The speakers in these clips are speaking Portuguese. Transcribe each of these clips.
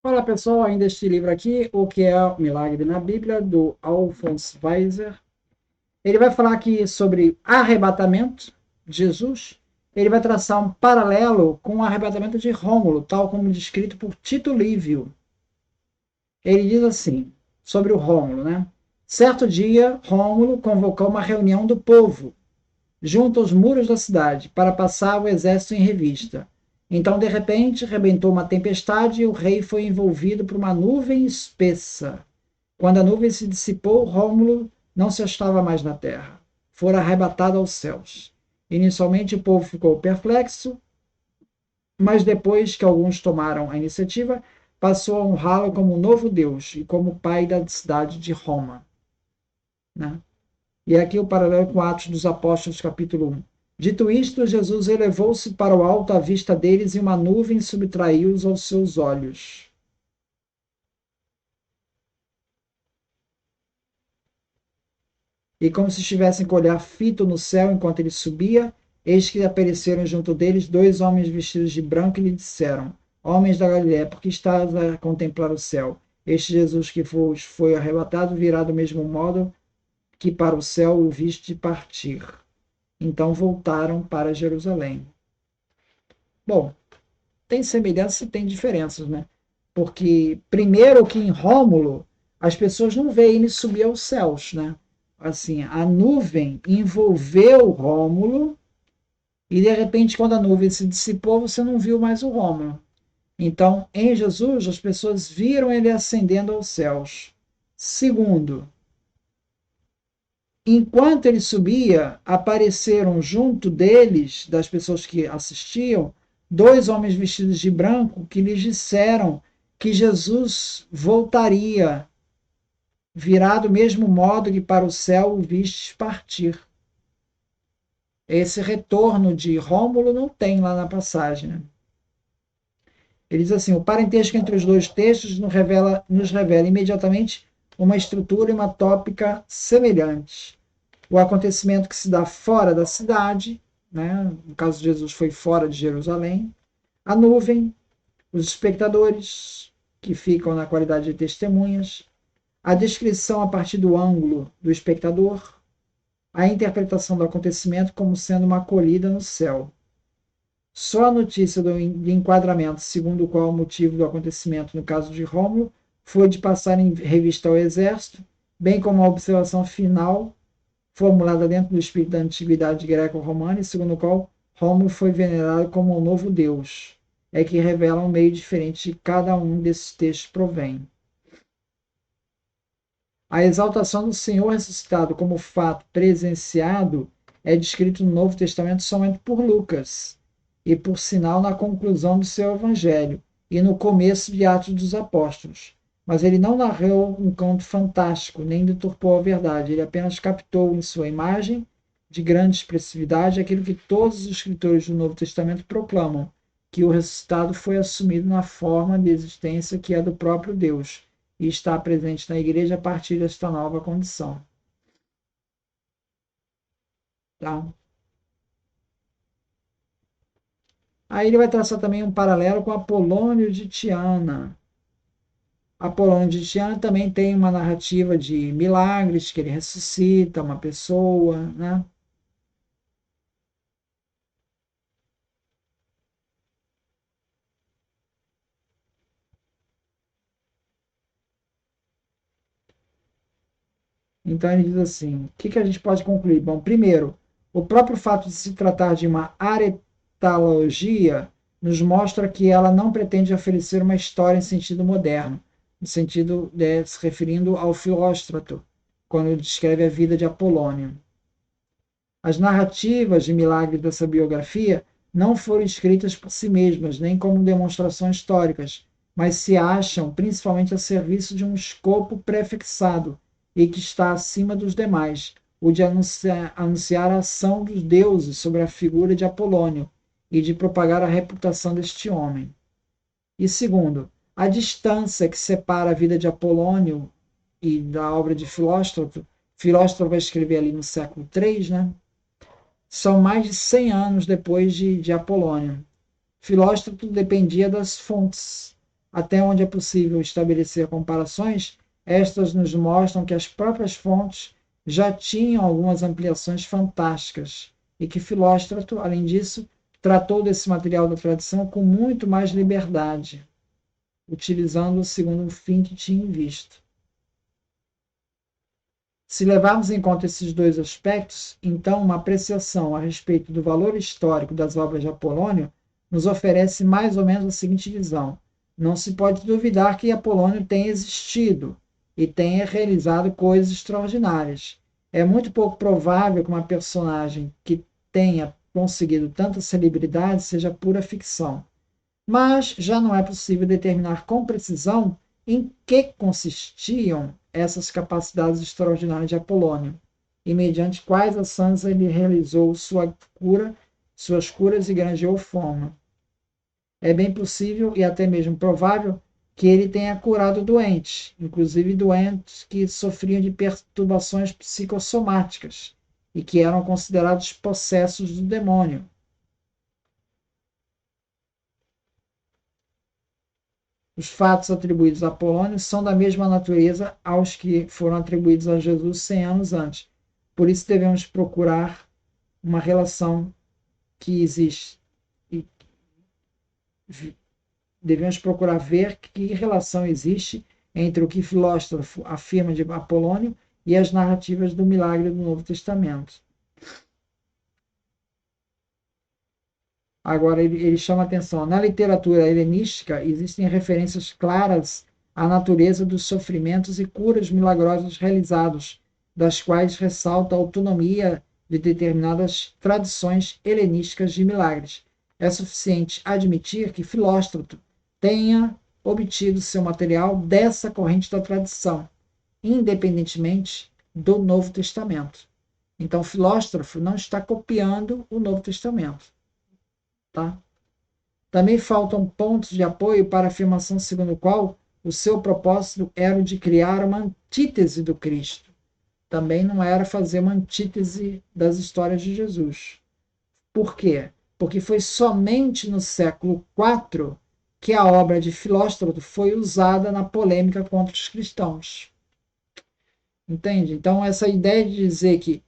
Olá pessoal, ainda este livro aqui, O que é o Milagre na Bíblia, do Alphonse Weiser. Ele vai falar aqui sobre arrebatamento de Jesus. Ele vai traçar um paralelo com o arrebatamento de Rômulo, tal como descrito por Tito Livio. Ele diz assim, sobre o Rômulo, né? Certo dia, Rômulo convocou uma reunião do povo, junto aos muros da cidade, para passar o exército em revista. Então, de repente, rebentou uma tempestade e o rei foi envolvido por uma nuvem espessa. Quando a nuvem se dissipou, Rômulo não se achava mais na terra. Fora arrebatado aos céus. Inicialmente o povo ficou perplexo, mas depois que alguns tomaram a iniciativa, passou a honrá-lo como um novo Deus e como pai da cidade de Roma. Né? E aqui o paralelo com Atos dos Apóstolos, capítulo 1. Dito isto, Jesus elevou-se para o alto à vista deles e uma nuvem subtraiu-os aos seus olhos. E como se estivessem com o olhar fito no céu enquanto ele subia, eis que apareceram junto deles dois homens vestidos de branco e lhe disseram: Homens da Galiléia, por que estás a contemplar o céu? Este Jesus que foi arrebatado virá do mesmo modo que para o céu o viste partir. Então voltaram para Jerusalém. Bom, tem semelhanças e tem diferenças, né? Porque, primeiro, que em Rômulo, as pessoas não veem ele subir aos céus, né? Assim, a nuvem envolveu Rômulo e, de repente, quando a nuvem se dissipou, você não viu mais o Rômulo. Então, em Jesus, as pessoas viram ele ascendendo aos céus. Segundo, enquanto ele subia, apareceram junto deles, das pessoas que assistiam, dois homens vestidos de branco que lhes disseram que Jesus voltaria, virá do mesmo modo que para o céu o vistes partir. Esse retorno de Rômulo não tem lá na passagem. Né? Ele diz assim: o parentesco entre os dois textos nos revela imediatamente uma estrutura e uma tópica semelhantes. O acontecimento que se dá fora da cidade, né? No caso de Jesus foi fora de Jerusalém, a nuvem, os espectadores que ficam na qualidade de testemunhas, a descrição a partir do ângulo do espectador, a interpretação do acontecimento como sendo uma acolhida no céu. Só a notícia do enquadramento, segundo o qual o motivo do acontecimento no caso de Rômulo foi de passar em revista ao exército, bem como a observação final formulada dentro do espírito da antiguidade greco-romana, e segundo o qual Rômulo foi venerado como um novo deus, é que revela um meio diferente de cada um desses textos provém. A exaltação do Senhor ressuscitado como fato presenciado é descrito no Novo Testamento somente por Lucas, e por sinal na conclusão do seu evangelho e no começo de Atos dos Apóstolos. Mas ele não narrou um conto fantástico, nem deturpou a verdade, ele apenas captou em sua imagem de grande expressividade aquilo que todos os escritores do Novo Testamento proclamam, que o ressuscitado foi assumido na forma de existência que é do próprio Deus e está presente na igreja a partir desta nova condição. Tá? Aí ele vai traçar também um paralelo com Apolônio de Tiana. Apolônio de Tiana também tem uma narrativa de milagres, que ele ressuscita uma pessoa, né? Então ele diz assim: o que a gente pode concluir? Bom, primeiro, o próprio fato de se tratar de uma aretalogia nos mostra que ela não pretende oferecer uma história em sentido moderno, no sentido de se referindo ao Filóstrato, quando ele descreve a vida de Apolônio. As narrativas de milagres dessa biografia não foram escritas por si mesmas, nem como demonstrações históricas, mas se acham principalmente a serviço de um escopo prefixado e que está acima dos demais, o de anunciar a ação dos deuses sobre a figura de Apolônio e de propagar a reputação deste homem. E segundo, a distância que separa a vida de Apolônio e da obra de Filóstrato, Filóstrato vai escrever ali no século III, né? São mais de 100 anos depois de Apolônio. Filóstrato dependia das fontes. até onde é possível estabelecer comparações, estas nos mostram que as próprias fontes já tinham algumas ampliações fantásticas e que Filóstrato, além disso, tratou desse material da tradição com muito mais liberdade, utilizando-o segundo o fim que tinha em vista. Se levarmos em conta esses dois aspectos, então uma apreciação a respeito do valor histórico das obras de Apolônio nos oferece mais ou menos a seguinte visão. Não se pode duvidar que Apolônio tenha existido e tenha realizado coisas extraordinárias. É muito pouco provável que uma personagem que tenha conseguido tanta celebridade seja pura ficção. Mas já não é possível determinar com precisão em que consistiam essas capacidades extraordinárias de Apolônio e mediante quais ações ele realizou suas curas e granjeou fama. É bem possível e até mesmo provável que ele tenha curado doentes, inclusive doentes que sofriam de perturbações psicossomáticas e que eram considerados possessos do demônio. Os fatos atribuídos a Apolônio são da mesma natureza aos que foram atribuídos a Jesus 100 anos antes. Por isso devemos procurar uma relação que existe. Devemos procurar ver que relação existe entre o que Filóstrafo afirma de Apolônio e as narrativas do milagre do Novo Testamento. Agora, ele chama atenção. Na literatura helenística, existem referências claras à natureza dos sofrimentos e curas milagrosas realizados, das quais ressalta a autonomia de determinadas tradições helenísticas de milagres. É suficiente admitir que Filóstrato tenha obtido seu material dessa corrente da tradição, independentemente do Novo Testamento. Então, Filóstrafo não está copiando o Novo Testamento. Tá? Também faltam pontos de apoio para a afirmação segundo a qual o seu propósito era o de criar uma antítese do Cristo. Também não era fazer uma antítese das histórias de Jesus. Por quê? Porque foi somente no século IV que a obra de Filóstrato foi usada na polêmica contra os cristãos. Entende? Então, essa ideia de dizer que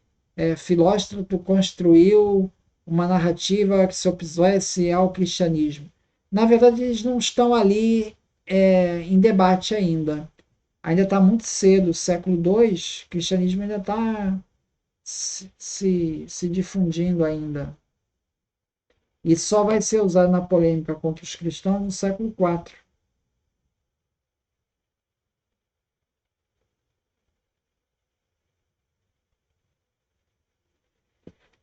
Filóstrato construiu uma narrativa que se opusesse ao cristianismo. Na verdade, eles não estão ali em debate ainda. Ainda está muito cedo, século II, o cristianismo ainda está se difundindo ainda. E só vai ser usado na polêmica contra os cristãos no século IV.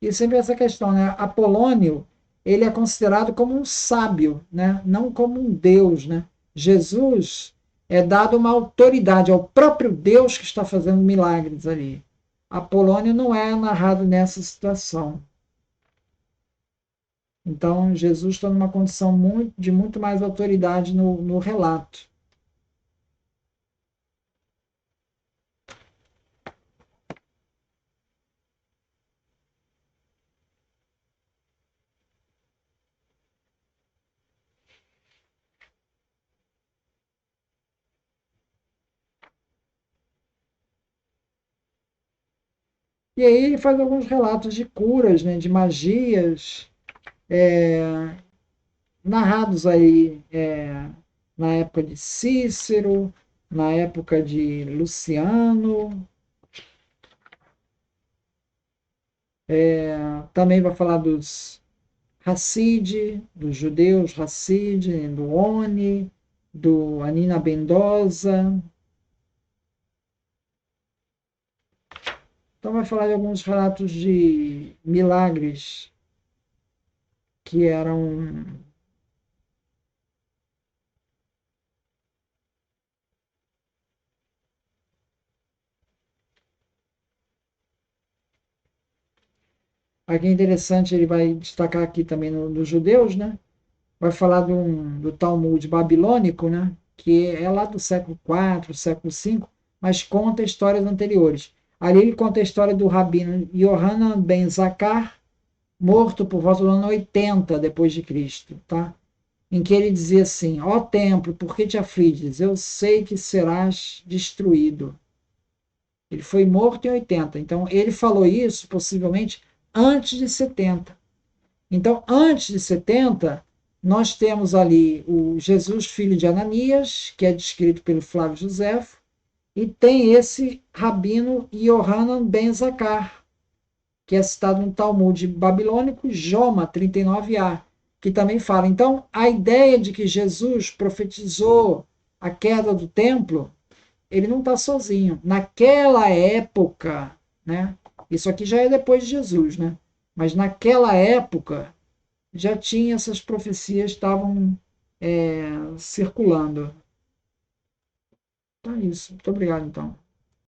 E sempre essa questão, né? Apolônio, ele é considerado como um sábio, né? Não como um Deus, né? Jesus é dado uma autoridade ao próprio Deus que está fazendo milagres ali. Apolônio não é narrado nessa situação. Então, Jesus está numa condição de muito mais autoridade no relato. E aí ele faz alguns relatos de curas, né, de magias, narrados aí na época de Cícero, na época de Luciano. Também vai falar dos Hasside, dos judeus Hasside, do Oni, do Anina Bendosa. Então vai falar de alguns relatos de milagres que eram aqui é interessante, ele vai destacar aqui também dos judeus, né? Vai falar do Talmud babilônico, né? Que é lá do século IV, século V, mas conta histórias anteriores. Ali ele conta a história do rabino Yohanan ben Zakar, morto por volta do ano 80 depois de Cristo, tá? em que ele dizia assim: ó templo, por que te afliges? Eu sei que serás destruído. Ele foi morto em 80. Então, ele falou isso possivelmente antes de 70. Então, antes de 70, nós temos ali o Jesus, filho de Ananias, que é descrito pelo Flávio Josefo, e tem esse rabino Yohanan ben Zakar, que é citado no Talmud babilônico, Joma 39a, que também fala. Então, a ideia de que Jesus profetizou a queda do templo, ele não está sozinho. Naquela época, né? Isso aqui já é depois de Jesus, né? Mas naquela época já tinha essas profecias, estavam circulando. Então é isso. Muito obrigado, então.